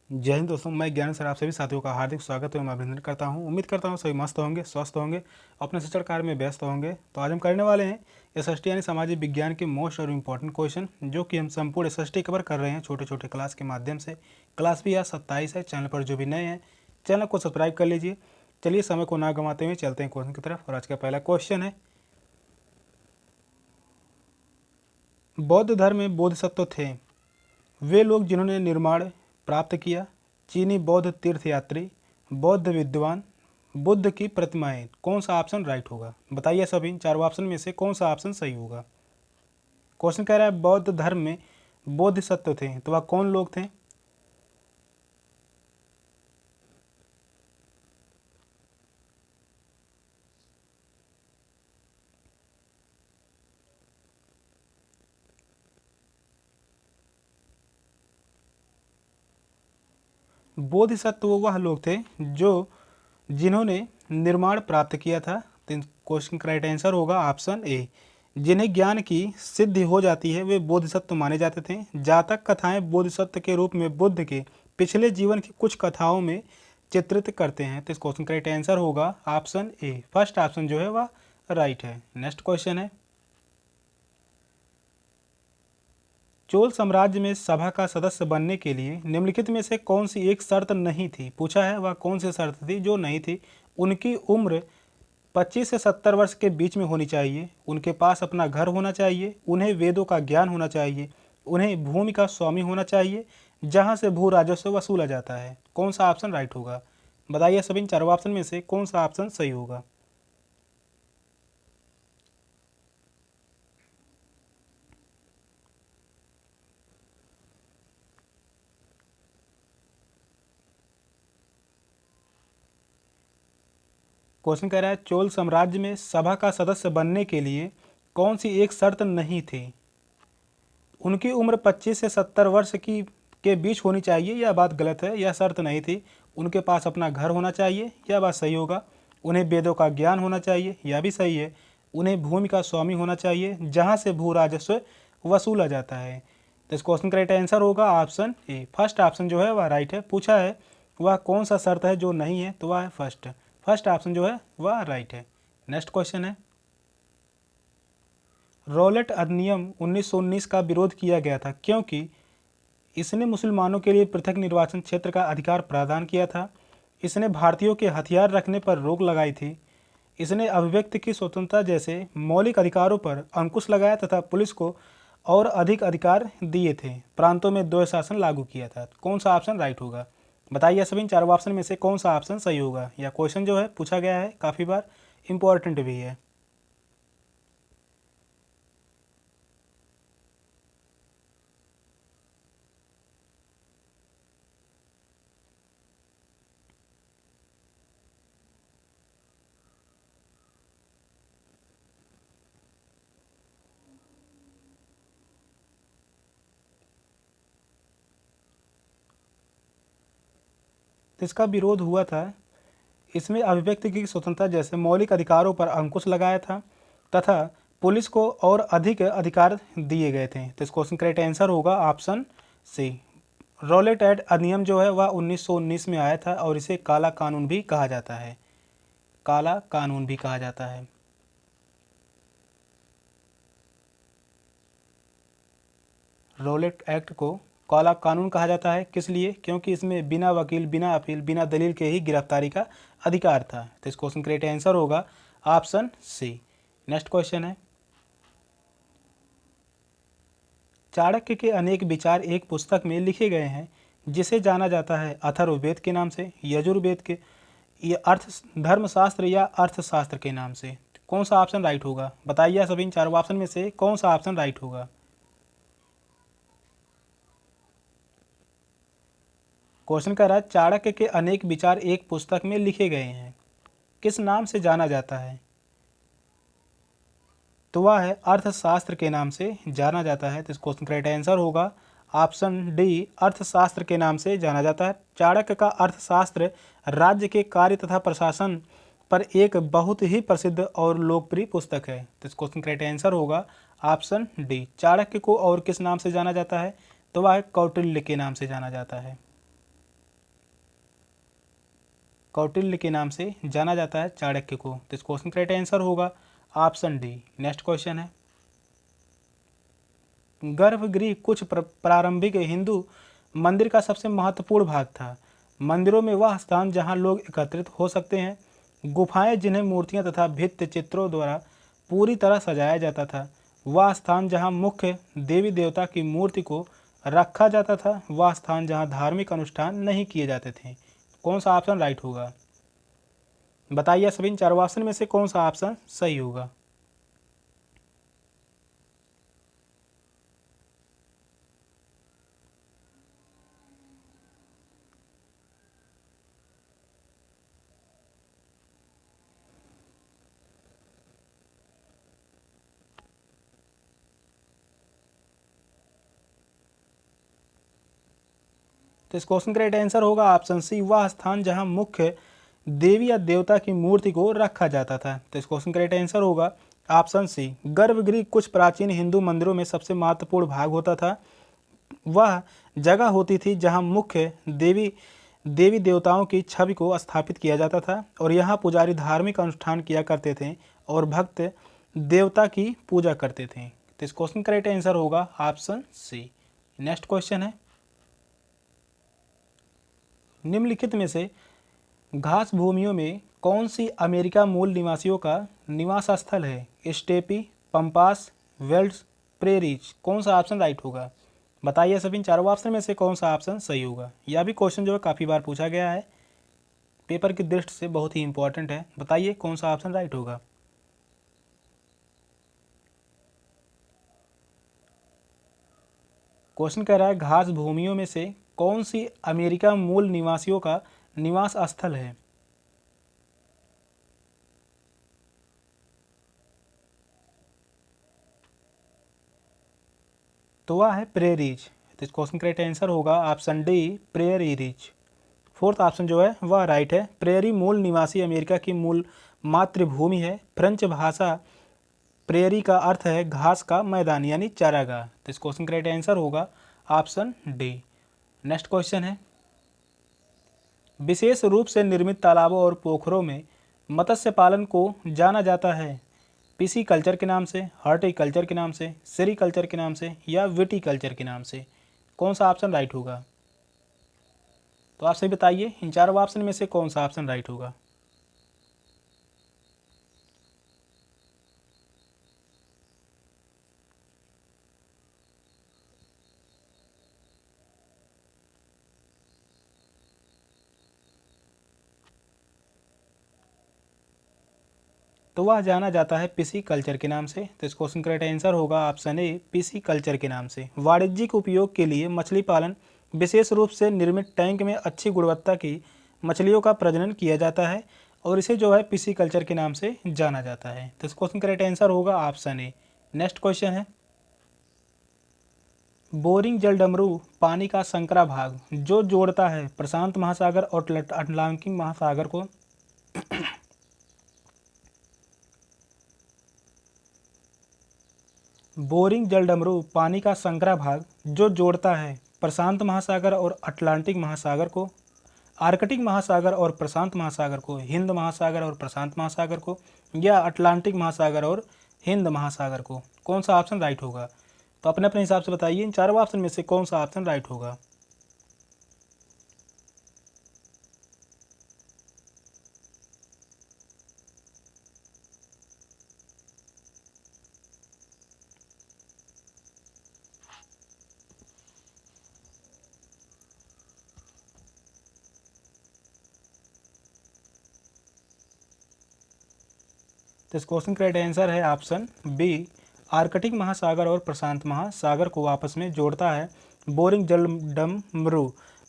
जय हिंद दोस्तों, मैं ज्ञान सर आप सभी साथियों का हार्दिक स्वागत एवं अभिनंदन करता हूं। उम्मीद करता हूं सभी मस्त होंगे, स्वस्थ होंगे, अपने शिक्षण कार्य में व्यस्त होंगे। तो आज हम करने वाले हैं एसएसटी यानी सामाजिक विज्ञान के मोस्ट और इम्पोर्टेंट क्वेश्चन, जो कि हम संपूर्ण एसएसटी कवर कर रहे हैं छोटे छोटे क्लास के माध्यम से। क्लास भी आज 27 है। चैनल पर जो भी नए हैं चैनल को सब्सक्राइब कर लीजिए। चलिए समय को ना गंवाते हुए चलते हैं क्वेश्चन की तरफ। और आज का पहला क्वेश्चन है, बौद्ध धर्म में बोधिसत्व थे वे लोग जिन्होंने निर्माण प्राप्त किया। चीनी बौद्ध तीर्थयात्री, बौद्ध विद्वान, बुद्ध की प्रतिमाएं। कौन सा ऑप्शन राइट होगा? बताइए सभी, चारों ऑप्शन में से कौन सा ऑप्शन सही होगा। क्वेश्चन कह रहा है बौद्ध धर्म में बोधिसत्व थे, तो वह कौन लोग थे? बोधिसत्व वह लोग थे जो जिन्होंने निर्माण प्राप्त किया था। तो क्वेश्चन का राइट आंसर होगा ऑप्शन ए। जिन्हें ज्ञान की सिद्धि हो जाती है वे बोधिसत्व माने जाते थे। जातक कथाएं बोधिसत्व के रूप में बुद्ध के पिछले जीवन की कुछ कथाओं में चित्रित करते हैं। तो इस क्वेश्चन का राइट आंसर होगा ऑप्शन ए। फर्स्ट ऑप्शन जो है वह राइट है। नेक्स्ट क्वेश्चन है, चोल साम्राज्य में सभा का सदस्य बनने के लिए निम्नलिखित में से कौन सी एक शर्त नहीं थी? पूछा है वह कौन सी शर्त थी जो नहीं थी। उनकी उम्र 25 से 70 वर्ष के बीच में होनी चाहिए, उनके पास अपना घर होना चाहिए, उन्हें वेदों का ज्ञान होना चाहिए, उन्हें भूमि का स्वामी होना चाहिए जहां से भू राजस्व वसूला जाता है। कौन सा ऑप्शन राइट होगा? बताइए सभी, चारों ऑप्शन में से कौन सा ऑप्शन सही होगा। क्वेश्चन कह रहा है चोल साम्राज्य में सभा का सदस्य बनने के लिए कौन सी एक शर्त नहीं थी? उनकी उम्र 25 से 70 वर्ष की के बीच होनी चाहिए, यह बात गलत है, यह शर्त नहीं थी। उनके पास अपना घर होना चाहिए, यह बात सही होगा। उन्हें वेदों का ज्ञान होना चाहिए, यह भी सही है। उन्हें भूमि का स्वामी होना चाहिए जहाँ से भू राजस्व वसूला जाता है। तो इस क्वेश्चन का राइट आंसर होगा ऑप्शन ए। फर्स्ट ऑप्शन जो है वह राइट है। पूछा है वह कौन सा शर्त है जो नहीं है, तो वह है फर्स्ट। फर्स्ट ऑप्शन जो है वह राइट है। नेक्स्ट क्वेश्चन है, रॉलेट अधिनियम 1919 का विरोध किया गया था क्योंकि इसने मुसलमानों के लिए पृथक निर्वाचन क्षेत्र का अधिकार प्रदान किया था, इसने भारतीयों के हथियार रखने पर रोक लगाई थी, इसने अभिव्यक्ति की स्वतंत्रता जैसे मौलिक अधिकारों पर अंकुश लगाया तथा पुलिस को और अधिक अधिकार दिए थे, प्रांतों में द्वैध शासन लागू किया था। कौन सा ऑप्शन राइट होगा? बताइए सभी, चारों ऑप्शन में से कौन सा ऑप्शन सही होगा। यह क्वेश्चन जो है पूछा गया है, काफ़ी बार इंपॉर्टेंट भी है। तो इसका विरोध हुआ था, इसमें अभिव्यक्ति की स्वतंत्रता जैसे मौलिक अधिकारों पर अंकुश लगाया था तथा पुलिस को और अधिक अधिकार दिए गए थे। तो इस क्वेश्चन का राइट आंसर होगा ऑप्शन सी। रॉलेट एक्ट अधिनियम जो है वह 1919 में आया था और इसे काला कानून भी कहा जाता है। काला कानून भी कहा जाता है। रॉलेट एक्ट को काला कानून कहा जाता है, किस लिए? क्योंकि इसमें बिना वकील, बिना अपील, बिना दलील के ही गिरफ्तारी का अधिकार था। तो इस क्वेश्चन का राइट आंसर होगा ऑप्शन सी। नेक्स्ट क्वेश्चन है, चाणक्य के अनेक विचार एक पुस्तक में लिखे गए हैं जिसे जाना जाता है अथर्ववेद के नाम से, यजुर्वेद के, ये अर्थ धर्मशास्त्र या अर्थशास्त्र के नाम से। कौन सा ऑप्शन राइट होगा? बताइए सभी, इन चारों ऑप्शन में से कौन सा ऑप्शन राइट होगा। क्वेश्चन कह रहा है चाणक्य के अनेक विचार एक पुस्तक में लिखे गए हैं, किस नाम से जाना जाता है? तो वह है अर्थशास्त्र के नाम से जाना जाता है। तो इस क्वेश्चन का राइट आंसर होगा ऑप्शन डी, अर्थशास्त्र के नाम से जाना जाता है। चाणक्य का अर्थशास्त्र राज्य के कार्य तथा प्रशासन पर एक बहुत ही प्रसिद्ध और लोकप्रिय पुस्तक है। तो इस क्वेश्चन का राइट आंसर होगा ऑप्शन डी। चाणक्य को और किस नाम से जाना जाता है? तो वह कौटिल्य के नाम से जाना जाता है। कौटिल्य के नाम से जाना जाता है चाणक्य को। तो इस क्वेश्चन का राइट आंसर होगा ऑप्शन डी। नेक्स्ट क्वेश्चन है, गर्भगृह कुछ प्रारंभिक हिंदू मंदिर का सबसे महत्वपूर्ण भाग था। मंदिरों में वह स्थान जहां लोग एकत्रित हो सकते हैं, गुफाएं जिन्हें मूर्तियां तथा भित्ति चित्रों द्वारा पूरी तरह सजाया जाता था, वह स्थान जहां मुख्य देवी देवता की मूर्ति को रखा जाता था, वह स्थान जहां धार्मिक अनुष्ठान नहीं किए जाते थे। कौन सा ऑप्शन राइट होगा? बताइए सभी इन चारों ऑप्शन में से कौन सा ऑप्शन सही होगा? तो इस क्वेश्चन का राइट आंसर होगा ऑप्शन सी, वह स्थान जहां मुख्य देवी या देवता की मूर्ति को रखा जाता था। तो इस क्वेश्चन का राइट आंसर होगा ऑप्शन सी। गर्भगृह कुछ प्राचीन हिंदू मंदिरों में सबसे महत्वपूर्ण भाग होता था। वह जगह होती थी जहां मुख्य देवी देवताओं की छवि को स्थापित किया जाता था और यहाँ पुजारी धार्मिक अनुष्ठान किया करते थे और भक्त देवता की पूजा करते थे। तो इस क्वेश्चन का राइट आंसर होगा ऑप्शन सी। नेक्स्ट क्वेश्चन है, निम्नलिखित में से घास भूमियों में कौन सी अमेरिका मूल निवासियों का निवास स्थल है? Steppe, pampas, welds, prairies. कौन सा ऑप्शन राइट होगा? बताइए सभी इन चारों ऑप्शन में से कौन सा ऑप्शन सही होगा? यह भी क्वेश्चन जो है काफ़ी बार पूछा गया है, पेपर की दृष्टि से बहुत ही इंपॉर्टेंट है। बताइए कौन सा ऑप्शन राइट होगा? क्वेश्चन कह रहा है घास भूमियों में से कौन सी अमेरिका मूल निवासियों का निवास स्थल है? तो वह है प्रेरीज। तो इस क्वेश्चन का राइट आंसर होगा option D, prairies. Fourth option जो है वह राइट है। प्रेरी मूल निवासी अमेरिका की मूल मातृभूमि है। फ्रेंच भाषा प्रेरी का अर्थ है घास का मैदान यानी चारागाह। तो इस क्वेश्चन का राइट आंसर होगा ऑप्शन डी। नेक्स्ट क्वेश्चन है, विशेष रूप से निर्मित तालाबों और पोखरों में मत्स्य पालन को जाना जाता है पीसी कल्चर के नाम से, हॉर्टिकल्चर के नाम से, सेरीकल्चर के नाम से या विटीकल्चर के नाम से। कौन सा ऑप्शन राइट होगा? तो आप सही बताइए इन चारों ऑप्शन में से कौन सा ऑप्शन राइट होगा? तो वह जाना जाता है पीसी कल्चर के नाम से। तो इस क्वेश्चन का राइट आंसर होगा ऑप्शन ए, पीसी कल्चर के नाम से। वाणिज्यिक उपयोग के लिए मछली पालन विशेष रूप से निर्मित टैंक में अच्छी गुणवत्ता की मछलियों का प्रजनन किया जाता है और इसे जो है पीसी कल्चर के नाम से जाना जाता है। तो इस क्वेश्चन का राइट आंसर होगा ऑप्शन ए। नेक्स्ट क्वेश्चन है, बोरिंग जलडमरू पानी का संकरा भाग जो जोड़ता है प्रशांत महासागर और अटलांटिक महासागर को बोरिंग जलडमरू पानी का संकरा भाग जो जोड़ता है प्रशांत महासागर और अटलांटिक महासागर को, आर्कटिक महासागर और प्रशांत महासागर को, हिंद महासागर और प्रशांत महासागर को या अटलांटिक महासागर और हिंद महासागर को। कौन सा ऑप्शन राइट होगा? तो अपने अपने हिसाब से बताइए इन चारों ऑप्शन में से कौन सा ऑप्शन राइट होगा? तो इस क्वेश्चन का राइट आंसर है ऑप्शन बी, आर्कटिक महासागर और प्रशांत महासागर को आपस में जोड़ता है बोरिंग जलडमरू।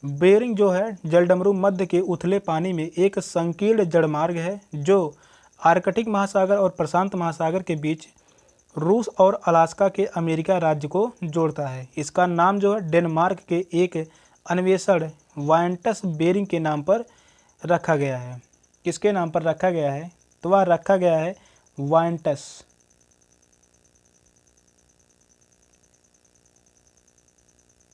बेरिंग जो है जलडमरू मध्य के उथले पानी में एक संकीर्ण जलमार्ग है जो आर्कटिक महासागर और प्रशांत महासागर के बीच रूस और अलास्का के अमेरिका राज्य को जोड़ता है। इसका नाम जो है डेनमार्क के एक अन्वेषण वायंटस बेरिंग के नाम पर रखा गया है। किसके नाम पर रखा गया है? तो वह रखा गया है वायंटस।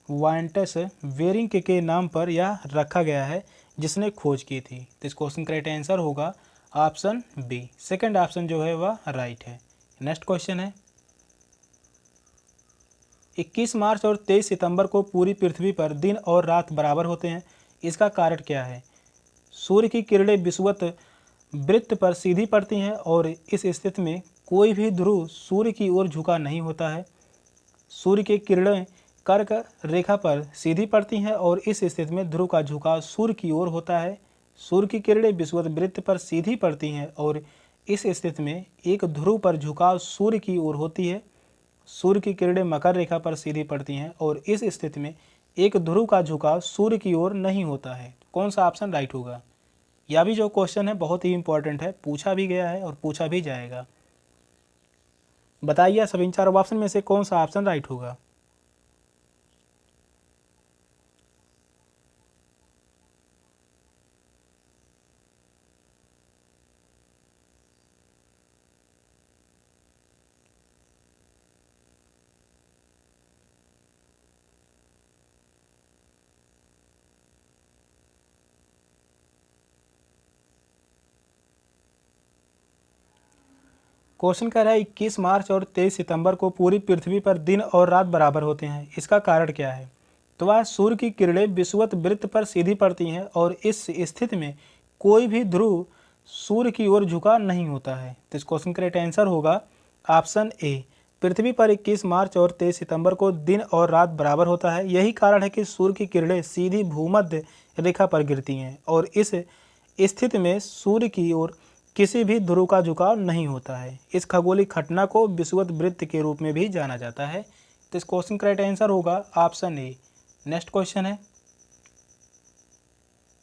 वायंटस बेरिंग के नाम पर यह रखा गया है। जिसने खोज की थी। तो इस क्वेश्चन का राइट आंसर होगा ऑप्शन बी, सेकंड ऑप्शन जो है वह राइट है। नेक्स्ट क्वेश्चन है 21 मार्च और 23 सितंबर को पूरी पृथ्वी पर दिन और रात बराबर होते हैं, इसका कारण क्या है? सूर्य की किरणें विषुवत वृत्त पर सीधी पड़ती हैं और इस स्थिति में कोई भी ध्रुव सूर्य की ओर झुका नहीं होता है। सूर्य की किरणें कर्क रेखा पर सीधी पड़ती हैं और इस स्थिति में ध्रुव का झुकाव सूर्य की ओर होता है। सूर्य की किरणें विषुवत वृत्त पर सीधी पड़ती हैं और इस स्थिति में एक ध्रुव पर झुकाव सूर्य की ओर होती है। सूर्य की किरणें मकर रेखा पर सीधी पड़ती हैं और इस स्थिति में एक ध्रुव का झुकाव सूर्य की ओर नहीं होता है। कौन सा ऑप्शन राइट होगा? यह भी जो क्वेश्चन है बहुत ही इंपॉर्टेंट है, पूछा भी गया है और पूछा भी जाएगा। बताइए सभी इन चारों ऑप्शन में से कौन सा ऑप्शन राइट होगा? क्वेश्चन कह रहा है 21 मार्च और 23 सितंबर को पूरी पृथ्वी पर दिन और रात बराबर होते हैं, इसका कारण क्या है? तो वह सूर्य की किरणें विषुवत वृत्त पर सीधी पड़ती हैं और इस स्थिति में कोई भी ध्रुव सूर्य की ओर झुका नहीं होता है। तो इस क्वेश्चन का राइट आंसर होगा ऑप्शन ए, पृथ्वी पर 21 मार्च और 23 सितंबर को दिन और रात बराबर होता है। यही कारण है कि सूर्य की किरणें सीधी भूमध्य रेखा पर गिरती हैं और इस स्थिति में सूर्य की ओर किसी भी ध्रुव का झुकाव नहीं होता है। इस खगोलिक घटना को विषुवत वृत्त के रूप में भी जाना जाता है। तो इस क्वेश्चन का राइट आंसर होगा ऑप्शन ए। नेक्स्ट क्वेश्चन है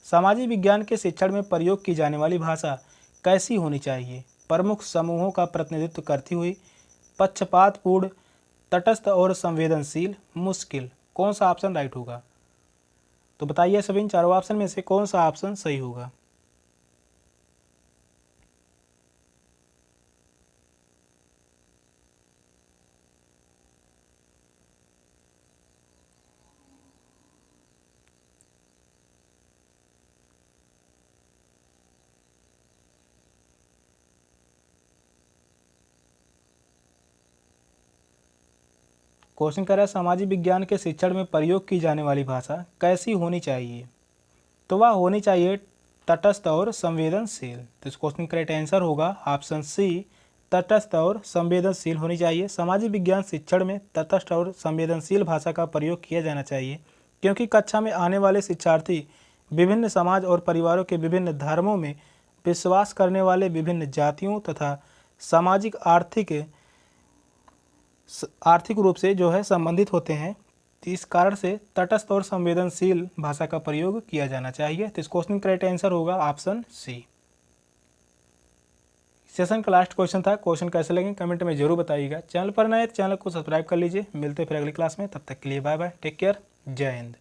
सामाजिक विज्ञान के शिक्षण में प्रयोग की जाने वाली भाषा कैसी होनी चाहिए? प्रमुख समूहों का प्रतिनिधित्व करती हुई, पक्षपातपूर्ण, तटस्थ और संवेदनशील, मुश्किल। कौन सा ऑप्शन राइट होगा? तो बताइए सभी इन चारों ऑप्शन में से कौन सा ऑप्शन सही होगा? क्वेश्चन कर रहा है सामाजिक विज्ञान के शिक्षण में प्रयोग की जाने वाली भाषा कैसी होनी चाहिए? तो वह होनी चाहिए तटस्थ और संवेदनशील। तो इस क्वेश्चन का राइट आंसर होगा ऑप्शन सी, तटस्थ और संवेदनशील होनी चाहिए। सामाजिक विज्ञान शिक्षण में तटस्थ और संवेदनशील भाषा का प्रयोग किया जाना चाहिए क्योंकि कक्षा में आने वाले शिक्षार्थी विभिन्न समाज और परिवारों के विभिन्न धर्मों में विश्वास करने वाले विभिन्न जातियों तथा सामाजिक आर्थिक रूप से जो है संबंधित होते हैं। तो इस कारण से तटस्थ और संवेदनशील भाषा का प्रयोग किया जाना चाहिए। तो इस क्वेश्चन का राइट आंसर होगा ऑप्शन सी। सेशन का लास्ट क्वेश्चन था। क्वेश्चन कैसे लगे कमेंट में जरूर बताइएगा। चैनल पर नए चैनल को सब्सक्राइब कर लीजिए। मिलते हैं फिर अगली क्लास में, तब तक के लिए बाय बाय, टेक केयर, जय हिंद।